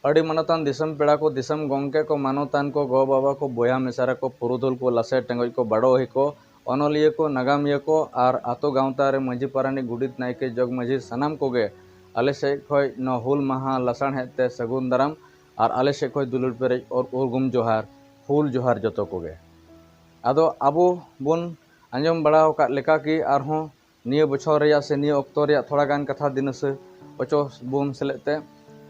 अड़ी मानतान दिसम पेड़ा को दिसम गंके को मानतान को गो बाबा को बोया मेसारा को पुरुधुल को लासे टेंगज को बड़ोही को अनलिया को नागामिया को और आतो गाँवता रे मझी पारानी गुडित नायके जग मझी सनाम कोगे आले से खय न हुल महा लसाण हेते सगुन दाराम और आले से खय दुलुर पेरेज और उर्गुम जोहार हुल जोहार जतो कोगे आदो आबो बोन आंजम बड़ा का लेका कि आरहों निये बछर रेया से निये अक्तो रेया थोड़ा गान कथा दिनस ओचो बोन सेलेते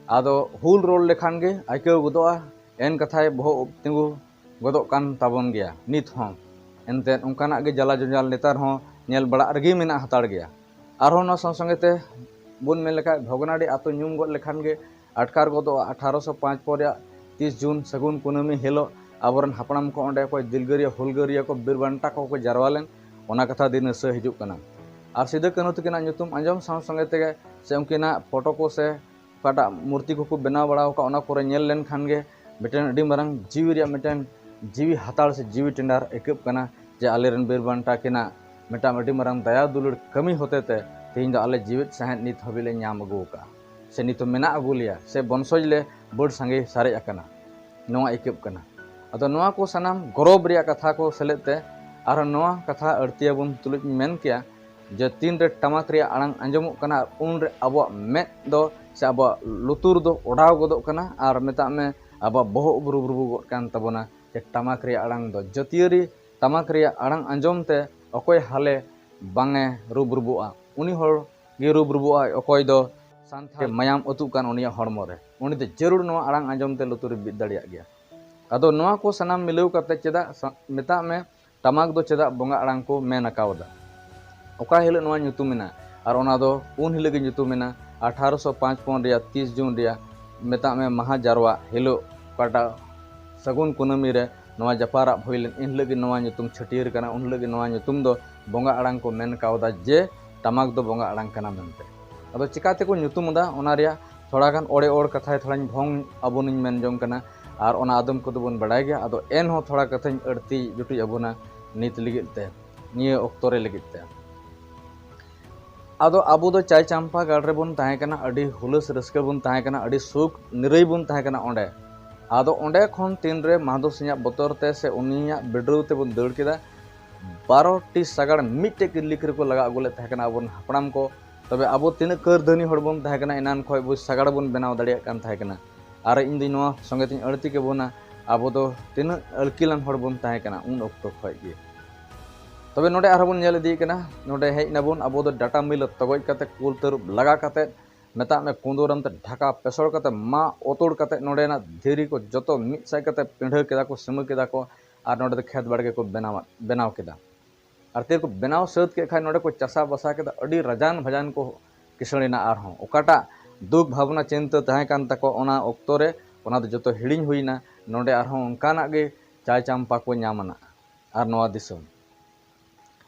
आदो हुल रोल लेखान गे आइकेव गदोआ एन कथाय बहो तिंगु गदो कान ताबन गया नित हों एनते उनकाना गे जला जंजाल नेतार हों नेल बड़ा रगी मेना हताड़ गया आरहों न संसंगते बोन मेन लेखा भगनाडी आतो न्यूम गद लेखान गे अटकार गदो 1805 पर 30 जून सगुन कुनमी हेलो आबरन हापड़ाम को ओंडे को दिलगरिया हुलगरिया को बिरबांटा को जारवालेन ओना कथा दिन से हिजुग कना और सिदो कान्हू तकिना ᱧᱩᱛᱩᱢ आंजम संगे तेगे से उनकिना फोटो को से काटा मूर्ति को बनाव बड़ा का ओना कोरे नेल लेन खान गे मिटन अडी मारंग जीवी रिया मिटन जीवी हताड़ से जीवी टेंडार एकब कना जे आलेरन बिरबांटा किना मिटा अडी मारंग दया दुलुर कमी होते ते तेहिं दो आले जीवित साहेब नित हबिले ᱧᱟᱢ अगु का से नितो मेना अगु लिया से बनसोज ले बड़ संगे सारे अकना नोआ एकब कना अदो नोआ को सनाम गौरव रिया कथा को सेलेते आर नोआ कथा अड़तिया बुन तुलुज मेन किया जे तीन रे टमाक रिया आड़ांग आंजमो कना उन रे अब मेद दो से अब लुतुर दो ओढ़ाव गदो कना आर मेता में अब बहो बुरुबुरु गद कान तबना जे टमाक रिया आड़ांग दो जतियरी टमाक रिया आड़ांग आंजम ते अकोय हाले बांगे रुबरुबुआ उनी होर गे रुबरुबुआ अकोय दो सांथाल मायाम अतु कान उनिया हड़मो रे उनी दे जरूर नोआ आड़ांग आंजम ते लुतुर बिद दाड़िया गया अदो नोआ को सनाम मिलाव करते चेदा मेता में टमाक दो चेदा बोंगा आड़ांग को मेन अकावदा ओका हिलो नोआ ᱧᱩᱛᱩᱢᱮᱱᱟ और ओना दो उन हिलो गे ᱧᱩᱛᱩᱢᱮᱱᱟ 1855 रिया 30 जून रिया मेता में महा जारवा हिलो काटा सगुन कुनमी रे नोआ जपारा भइलेन इन हिलो गे नोआ ᱧᱩᱛᱩᱢ छटियर कना उन हिलो गे नोआ ᱧᱩᱛᱩᱢ दो बोंगा आड़ांग को मेन कावदा जे टमाक दो बोंगा आड़ांग कना मेनते अदो चिकाते को ᱧᱩᱛᱩᱢदा ओना रिया थोड़ा गान ओड़े ओड़ कथा थोड़ा भोंग अबोनिन मेन जों कना और ओना आदम को बन बड़ाय गया अदो एन हो थोड़ा कथा अड़ती जुटी अबोना नित लिगिते निये अक्तोरे लिगिते आदो आबो दो चाय चांपा गाड़ रे बन ताहे कना अडी हुलस रस्के बन ताहे कना अडी सुख निरई बन ताहे कना ओंडे आदो ओंडे खन तीन रे माधो सिया बतर ते से उनिया बेडरू ते बन दड़ केदा 12 टी सगाड़ मिटे किलिकर को लगा अगुले ताहे कना अबन हापड़ाम को तबे आबो तीन कर धनी हड़ बन ताहे कना इनान खय बो सगाड़ बन बनाव दाड़िया कान ताहे कना आर इन दिन नोआ संगे तिन अड़ती के बोना आबो दो तीन अड़किलान हड़ बन ताहे कना उन अक्तो खय गे तबे नोडे आर बन नेल दी कना नोडे हेज नाबन अब दो डाटा मिल तगज कते कुल तरुब लगा कते मेता में कुंदोरम ते ढाका पेसड़ कते मा ओतोड़ कते नोडे ना धीरी को जतो मिद साय कते पिंढा केदा को सिम केदा को आर नोडे खेत बाड़गे को बनाव केदा आर ते को बनाव सद के खाय नोडे को चासा बसा केदा अडी रजान भजान को किसणीना आर हों ओकाटा दुख भावना चिंता तहां कान तको ओना ओक्तो रे ओना दो जतो हिड़िñ हुईना नोडे आर हों उनकाना गे चाय चांपा को ᱧᱟᱢना आर नोआ दिसम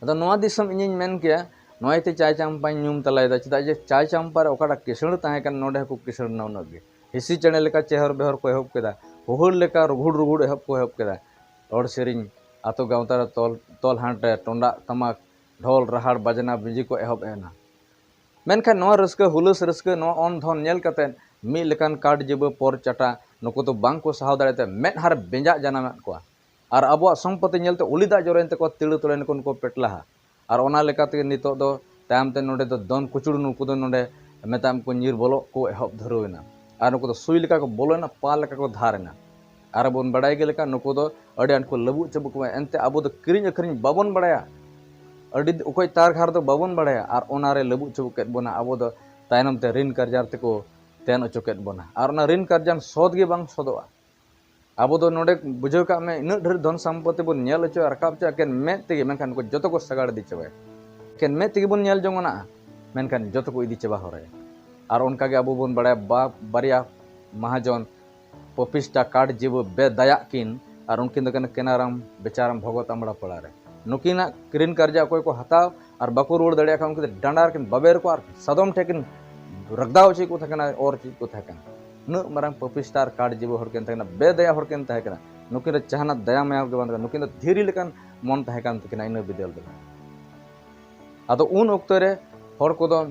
अदो नोआ दिसम इᱧ मेन किया नोयते चाय चांपा ᱧᱩᱢ तलायदा चेदा जे चाय चांपा रे ओकाटा किसण ताहे कान नोडे को किसण न उनगे हिसी चेणे लेका चेहर बेहर को एहब केदा हुहुर लेका रुगुड़ रुगुड़ एहब को एहब केदा और सेरिñ आतो गावता रे तोल हांटे टोंडा तमाक ढोल रहाड़ बाजना बिजी को एहब एना मेनखान नोआ रस्का हुलस रस्का नोआ ऑन धन नेल कते मी लेकान कार्ड जेबो पर चाटा नुको तो बांग को सहाव दाड़ेते मेद हार बेंजा जाना को और अब सम्पत्ति नेलते उलिदा जोरेन को तिड़ तोड़ेन को पेटला और ओना लेकाते नितो दो तायमते नोडे दो दन कुचुड़ नुको दो नोडे मेताम को नीर बोलो को एहब धरोइना और नुको दो सुई लेका को बोलोना पा लेका को धारेना और बन बड़ाय गे लेका नुको दो अडियान को लबु चबु को एनते अब दो किरिñ अखरिñ बाबन बड़ाया अडी उकोय तार घर दो बाबन बड़ाया और ओना रे लबु चबु केत बोना अब दो तायनम ते ऋण कर्जार ते को तेन अचो केत बोना और ओना ऋण कर्जान सोद गे बांग सोदोआ अब दो नोडे बुझाव का में इन ढेर धन सम्पत्ति बन नेल अचो रकाब चा केन में तेगे मेनखान को जतो को सगाड़ दी चबाय केन में तेगे बन नेल जोंगना मेनखान जतो को इदी चबा होरे और उनका के अब बन बड़ाय बारिया महाजन पपिस्टा कार्ड जीव बेदया किन और उनकिन दो केनाराम बेचाराम भगवत अमड़ा पड़ा रे नुकिना किरिन कर्जा कोई को हताव और बाको रोड दड़िया का उनके डांडार किन बबेर को और सदम ठेकिन रगदाव ची को थकना और चीज को थकना न मरंग पपिस्टार कार्ड जीव हड़केन थकना बेदया हड़केन थकना नुकिन चाहना दया माया के बंद नुकिन धीरी लेकन मन थकन थकना इन बिदल दो आदो उन ओक्तो रे हड़ को दो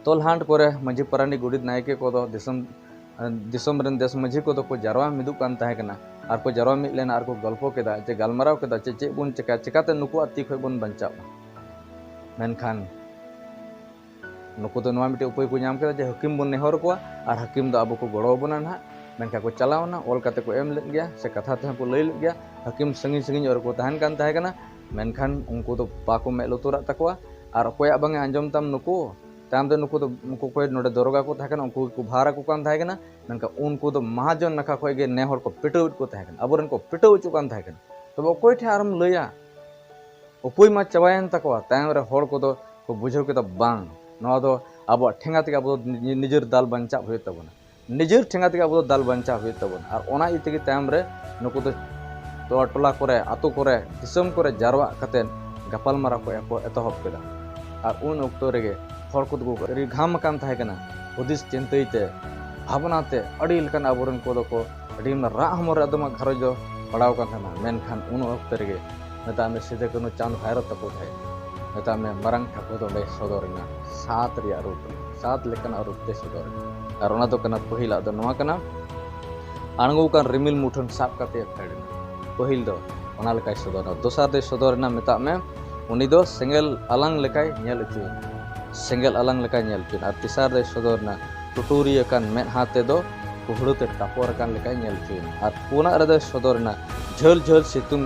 तोल हांड करे मझी परानी गुडित नायके को दो दिसम दिसम रेन देश मझी को को जारवा मिदु कान ताहे कना आर को जारवा मिद लेना आर को गल्पो केदा जे गालमाराव केदा चे बुन चिका चिकाते नुकु ती खय बुन बंचाव मेनखान नुकु तो नवा मिटे उपाय को नाम केदा जे हकीम बुन नेहर को आर हकीम दो अब को गड़ो बना ना मेनखा को चलावना ओल काते को एम ले गया से कथा ते को लई ले गया हकीम संगी संगी और को तहन कान ताहे कना मेनखान उनको तो बाको मे लुतुरा तकवा आर कोया बांगे आंजम ताम नुकु ताम दो नुकु कोय नोडे दरोगा को थाकेन उनको को भारा को कान थाकेना मेनका उनको तो महाजन नखा खोय गे ने हर को पिटौ को थाकेन अबरन को पिटौ चु कान थाकेन तो कोय ठे आरम लया उपुय मा चबायन तकवा ताम रे हर को बुझाव के बांग नवा दो अब ठेंगा ते अब निजर दाल बंचा होय तबना निजर ठेंगा ते अब दाल बंचा होय तबन आर ओना इते के ताम रे नुकु तो टोला करे आतु करे दिसम करे जारवा कतेन गपाल मारा को एतहब केदा आर उन ओक्तो रेगे हर को घाम कान थाहे कना हुदिस चिंतईते भावनाते अड़ी लकन आबरन को अड़ी रा हमर अदम घरज पड़ाव कान थाना मेनखान उन ओक्तो रेगे नेता में सीधे कनो चांद भाइरत तको थाए नेता में मरंग ठाकुर दो ले सदरना सात रिया रूप सात लेकन रूप ते सदर आर ओना दो कना पहिला दो नवा कना आणगो कान रिमिल मुठन साब काते फेडना पहिल दो ओना लेकाय सदरना दोसार दे सदरना मेता में उनी दो सेंगल अलांग लेकाय नेल उचुन सेंगल अलांग लेकाय नेल उचुन आर तिसार दे सदरना टुटुरिया कान मेद हाते दो कुहड़ुते टापोर कान लेकाय नेल उचुन आर पुना रे दो सदरना झल झल सितुंग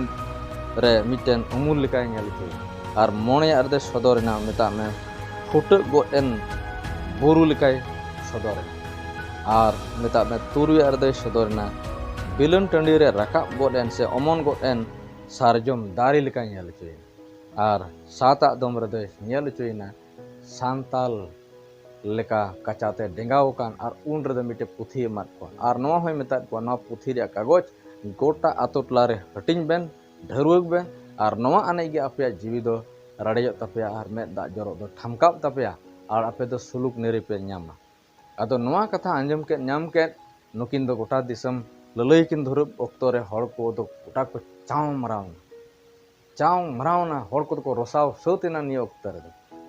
रे मिटेन उमुल लेकाय नेल उचुन आर मोणिया रे दो सदरना मेता में फुट गोएन बुरु लेकाय सदरना आर मेता में तुरुया रे दो सदरना बिलन टंडी रे राकाब गोएन से अमन गोएन सारजम दारी लेकाय नेल उचुन आर साता दम रे दो नेल उचुना सांताल लेका कचाते डेंगाव कान आर उन रे मिटे पुथी एमात को आर नवा होय मेता को नवा पुथी रे कागज गोटा आतो टला रे हटिंग बेन ढरुग बेन आर नवा आने गे आपया जीवी दो रड़ेज तपया आर मेद दा जरो दो ठमकाब तपया आर आपे दो सुलुक नेरे पे न्यामा आदो नवा कथा आंजम के न्याम के नुकिन दो गोटा दिसम ललई किन धुरुब ओक्तो रे हड़ को दो गोटा को चाव मरावना हड़ को रोसाव सोतेना नि ओक्तो रे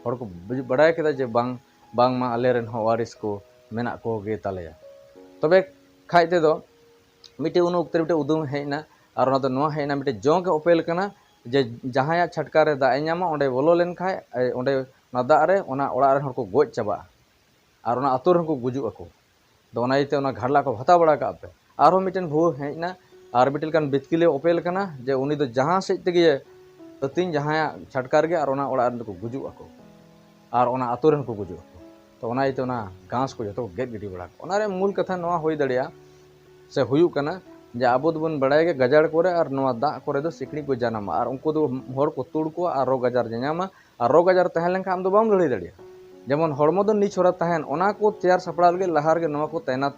हड़ को बड़ाय केदा जे बांग मा आले रेन वारिस को मेना को गे तालेया तबे खाइ ते दो मिटे उन ओक्तो मिटे उदुम हेना आर ओना दो नवा हेना मिटे जोंग ओपेल कना जे जहाया छटका रे दा न्यामा ओंडे बोलो लेन खाय ओंडे ना दा रे ओना ओड़ा रे हड़ को गोज चाबा आर ओना आतुर को गुजु अको दो ओना इते ओना घाडला को भता बड़ा का पे आरो मिटेन भू हेना आर मिटेल कान बितकिले ओपेल कना जे उनी दो जहां से तेगे ततिन जहाया छटका रे आर ओना ओड़ा रे को गुजु अको आर ओना आतुर को गुजु तो ओना इते ओना घास को जतो गेट गिडी बड़ा ओना रे मूल कथा नवा होई दड़िया से हुयु कना जे आबो दोबन बड़ाय गे गजाड़ कोरे आर नवा दा कोरे दो सिकड़ी को जानामा आर उनको दो हर को तुड़ को आर रोग आजार जानामा आर रोग आजार तहन लेन आम दो बाम लड़ाई दड़िया जेमन हड़मो दो नी छोरा तहन ओना को तैयार सपड़ा लगे लहार गे नवा को तैनात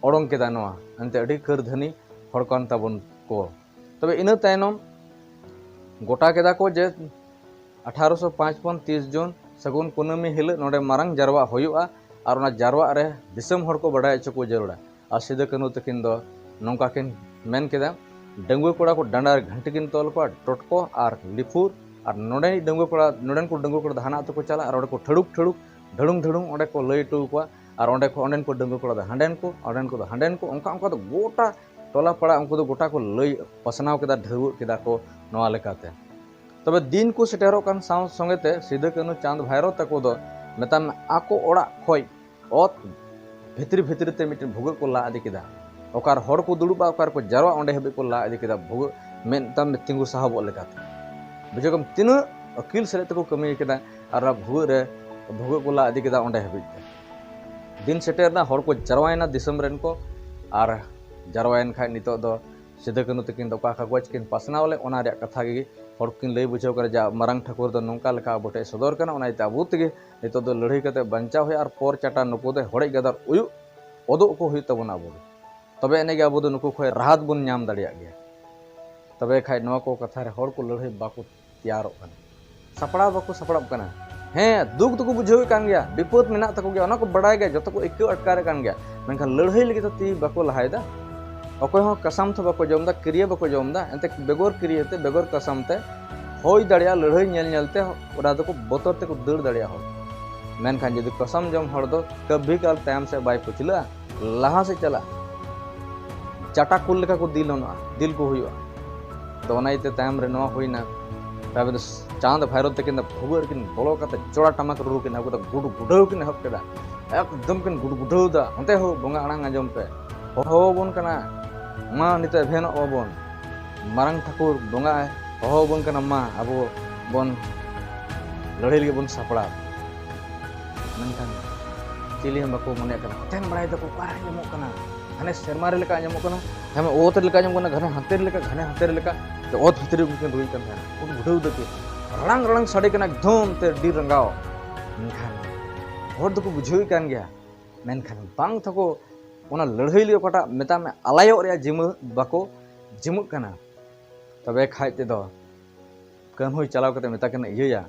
ओडोंग केदा नवा अंते अडी कर धनी हड़ कान ताबन को तबे इना तायनम गोटा केदा को जे 1855 30 जून सगुन कुनमी हिल नोडे मारंग जारवा होयुआ आर ओना जारवा रे दिसम हड़ को बड़ाय च को जरूरा आर सिदा कनु तकिन दो नौका किन मेन केदा डंगुए कोड़ा को डांडार घंटे किन तोल को टोटको आर लिफुर आर नोडे डंगुए कोड़ा नोडन को डंगुए कोड़ा हाना तो को चला आर ओडे को ठड़ुक ढड़ुंग ओडे को लई टू को आर ओडे को ओंडेन को डंगुए कोड़ा हांडेन को ओंडेन को हांडेन को ओंका तो गोटा टोला पड़ा उनको तो गोटा को लई पसनाव केदा ढरुव केदा को नवा लेकाते तबे दिन को सेटेरो कान साव संगेते सिदा कनु चांद भाइरो तको दो मेताम आको ओड़ा खोय ओत भितरी ते मिटन भुग को ला आदि केदा ओकार हड़ को दुड़ुबा ओकार को जारवा ओंडे हबे को ला आदि केदा भुग मेनताम तिंगु साहब लेकाते बुझगम तीन अकिल सेले तको कमी केदा आर भुग को ला आदि केदा ओंडे हबे दिन सेटेरना हड़ को जारवायना दिसम रेन को आर जारवायन खाय नितो दो सिदा कनु तकिन दो का कागज किन पासनावले ओना रे कथा गे हड़ किन लई बुझाव करे जा मारंग ठाकुर दो नोंका लेका बोटे सदर कना ओना इते आबू तगे नितो दो लड़ाई कते बंचाव होय आर पोर चाटा नुको दे हड़े गदर उयु ओदो को हुई तबना आबू तबे एने गे आबू दो नुको खय राहत बुन नाम दाड़िया गे तबे खाय नवा को कथा रे हड़ को लड़ाई बाको तैयार सपड़ा बाको सपड़ा कना हें दुख तो को बुझाव कान गया विपद मेना तको गया ओना को बड़ाय गया जतो को इक्को अटकारे कान गया मेनखान लड़ाई लगी तो ती बाको लहायदा अकोय हो कसम तो बाको जमदा क्रिया बाको जमदा एंते बेगोर क्रियाते बेगोर कसमते होय दाड़िया लड़ाई नेलते ओरा दो को बोतर ते को दड़ दाड़िया हो मेनखान जदि कसम जम हड़ दो कभी काल तायम से बाय पुचला लहा से चला चाटा कुल लेका को दिल को हुआ तो ओनाइते तायम रे नवा होइना ताबे चांद भैरव तकिन भुगर किन बोलो कते जोड़ा टमाक रू किन अब गुड गुडौ किन हब केदा एकदम किन गुड गुडौ दा onte हो बोंगा आड़ांग आजम पे हो बोन कना मा निते भेन ओबन मारंग ठाकुर बोंगा हो बोन कना मा अबो बोन लड़ाई लगे बोन सापड़ा मनखान चिली हम बाको मने कना तेन बड़ाई दको कारा ñamok कना घने शर्मारे लेका ñamok कना हमें ओत लेका ñamok कना घने हातेर लेका तो ओत भितरी उनके रुई कन था उन बुढ़ऊ दके रड़ांग रड़ांग साड़े कना एकदम ते डी रंगाव मनखान होर दको बुझोई कान गया मनखान बांग थको ओना लड़ाई लियो कटा मेता में आलायो रे जिम बाको जिमुक कना तबे खाइ ते दो कन होई चलाव कते मेता कना इया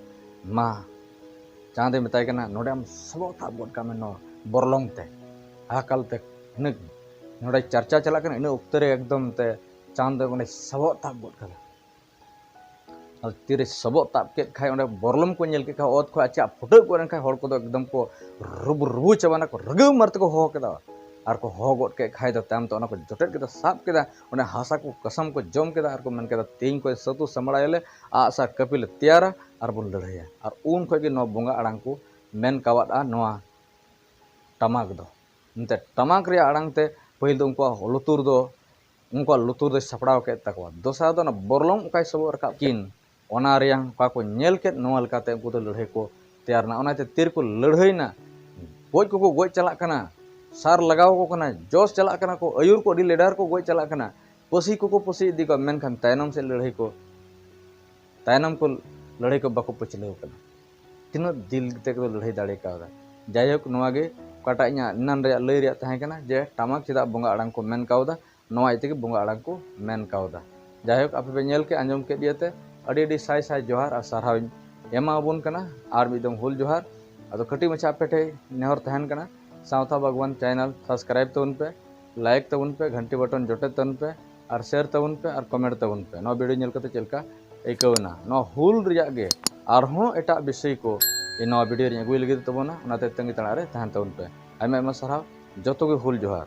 मा चांदे मेताय कना नोडे हम सबो था बोट का में नो बोरलोंग ते आकल ते इन नोडे चर्चा चला कना इन उक्तरे एकदम ते चांद ओने सबो था बोट का और तीरे सबो ताप के खाय ओने बोरलम को नेल के खा ओत को अच्छा फुटो को रन खाय होड़ को एकदम को रुबु चबाना को रगु मरत को हो केदा आर को हो गोट के खाय द ताम तो ओना को जोटेट के साप केदा ओने हासा को कसम को जम केदा आर को मन केदा तेई को सतु समड़ायले आसा कपिल तैयारा आर बोन लड़ाया और उन खो नो बोंगा आड़ांग को मेन कावादा नोआ टमाक दो नते टमाक रे आड़ांग ते पहिल दो उनको लुतुर दो सपड़ाव के तकवा दोसा दो ना बोरलम उकाय सबो रका किन ओना रियांग का को नेल के नोआ लकाते उनको तो लड़ाई को तैयार ना ओनाते तीर को लड़ाई ना गोज को गोज चला कना सार लगाव को कना जोश चला कना को अयुर को डी लेडर को गोज चला कना पसी को पसी दी को मेनखान तायनम से लड़ाई को तायनम को लड़ाई को बाको पचले कना तीन दिल ते को लड़ाई दाड़े का जायक नोआगे काटा इना नन रे लई रे ताहे कना जे टमाक चिदा बोंगा आड़ांग को मेन कावदा नोआ इते के बोंगा आड़ांग को मेन कावदा जायक आपे नेल के आंजम के दियते अडी अडी साय साय जोहार आ सारहाव एमा बोन कना आर मिदम हुल जोहार अदो कटी मचा पेटे नेहर तहन कना सावता भगवान चैनल सब्सक्राइब तवन पे लाइक तवन पे घंटी बटन जोटे तवन पे और शेयर तवन पे और कमेंट तवन पे नो वीडियो नेल कते चलका एकावना नो हुल रिया गे आरहों एटा विषय को नो वीडियो रे अगुई लगे तबना उनाते तंगी तड़ा रे तहन तवन पे आयमा आयमा सारहाव जतो गे हुल जोहार।